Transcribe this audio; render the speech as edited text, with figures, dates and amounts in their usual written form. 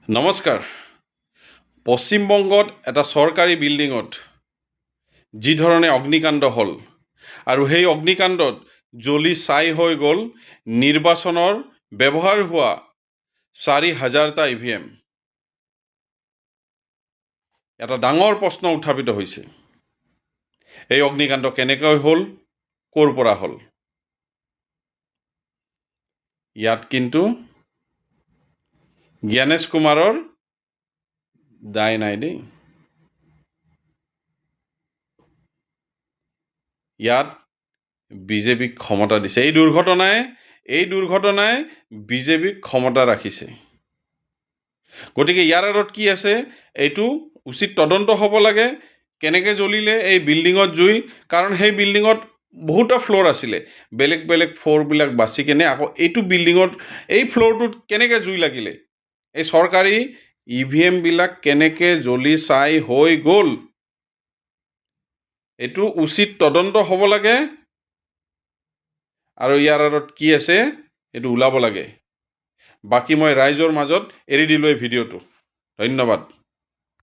নমস্কাৰ। পশ্চিমবংগত এটা চৰকাৰী বিল্ডিঙত যি ধৰণে অগ্নিকাণ্ড হ'ল আৰু সেই অগ্নিকাণ্ডত জ্বলি ছাই হৈ গ'ল নিৰ্বাচনৰ ব্যৱহাৰ হোৱা ৪,০০০টা EVM। এটা ডাঙৰ প্ৰশ্ন উত্থাপিত হৈছে, এই অগ্নিকাণ্ড কেনেকৈ হ'ল, ক'ৰ পৰা হ'ল? ইয়াত কিন্তু জ্ঞানেশ কুমাৰৰ দায় নাই দেই। ইয়াত বিজেপিক ক্ষমতা দিছে। এই দুৰ্ঘটনাই বিজেপিক ক্ষমতা ৰাখিছে। গতিকে ইয়াৰ আঁৰত কি আছে, এইটো উচিত তদন্ত হ'ব লাগে। কেনেকৈ জ্বলিলে এই বিল্ডিঙত জুই? কাৰণ সেই বিল্ডিঙত বহুতো ফ্ল'ৰ আছিলে, বেলেগ বেলেগ ফ্ল'ৰবিলাক বাছি কেনে আকৌ এইটো বিল্ডিঙত এই ফ্ল'ৰটোত কেনেকৈ জুই লাগিলে? এই চৰকাৰী EVM বিলাক কেনেকৈ জ্বলি ছাই হৈ গ'ল, এইটো উচিত তদন্ত হ'ব লাগে আৰু ইয়াৰ আঁৰত কি আছে এইটো ওলাব লাগে। বাকী মই ৰাইজৰ মাজত এৰি দিলোঁ এই ভিডিঅ'টো। ধন্যবাদ।